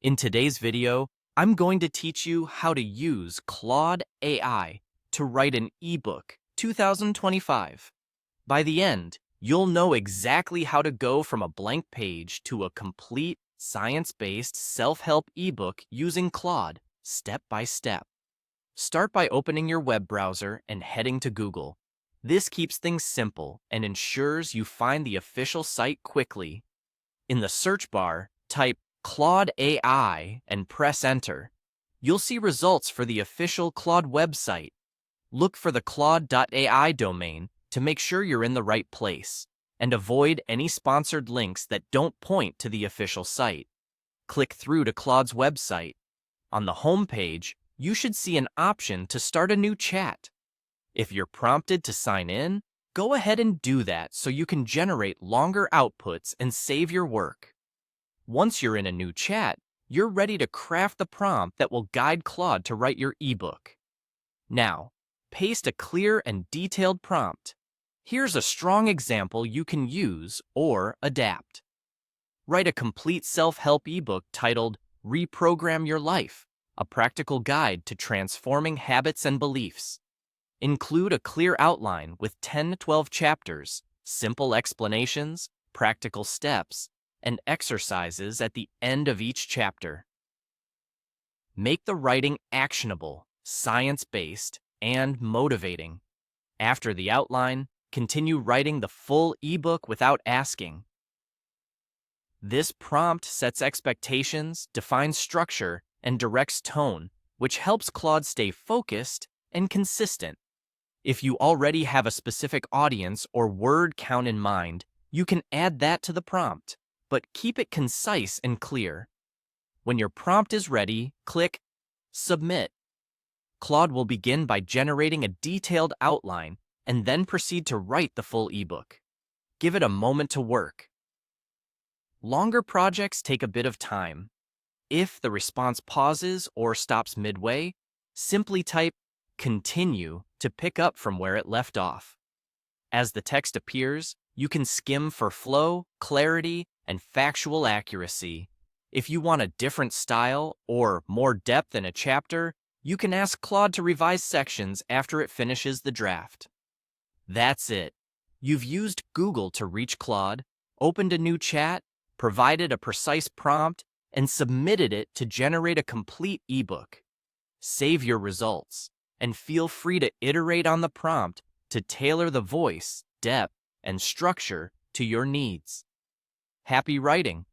In today's video, I'm going to teach you how to use Claude AI to write an ebook 2025. By the end, you'll know exactly how to go from a blank page to a complete science-based self-help ebook using Claude step by step. Start by opening your web browser and heading to Google. This keeps things simple and ensures you find the official site quickly. In the search bar, type Claude AI and press enter. You'll see results for the official Claude website. Look for the Claude.ai domain to make sure you're in the right place, and avoid any sponsored links that don't point to the official site. Click through to Claude's website. On the home page, you should see an option to start a new chat. If you're prompted to sign in, go ahead and do that so you can generate longer outputs and save your work. Once you're in a new chat, you're ready to craft the prompt that will guide Claude to write your ebook. Now, paste a clear and detailed prompt. Here's a strong example you can use or adapt. Write a complete self-help ebook titled Reprogram Your Life, a practical guide to transforming habits and beliefs. Include a clear outline with 10 to 12 chapters, simple explanations, practical steps, and exercises at the end of each chapter. Make the writing actionable, science-based, and motivating. After the outline, continue writing the full ebook without asking. This prompt sets expectations, defines structure, and directs tone, which helps Claude stay focused and consistent. If you already have a specific audience or word count in mind, you can add that to the prompt, but keep it concise and clear. When your prompt is ready, click Submit. Claude will begin by generating a detailed outline and then proceed to write the full ebook. Give it a moment to work. Longer projects take a bit of time. If the response pauses or stops midway, simply type Continue to pick up from where it left off. As the text appears, you can skim for flow, clarity, and factual accuracy. If you want a different style or more depth in a chapter, you can ask Claude to revise sections after it finishes the draft. That's it. You've used Google to reach Claude, opened a new chat, provided a precise prompt, and submitted it to generate a complete ebook. Save your results, and feel free to iterate on the prompt to tailor the voice, depth, and structure to your needs. Happy writing!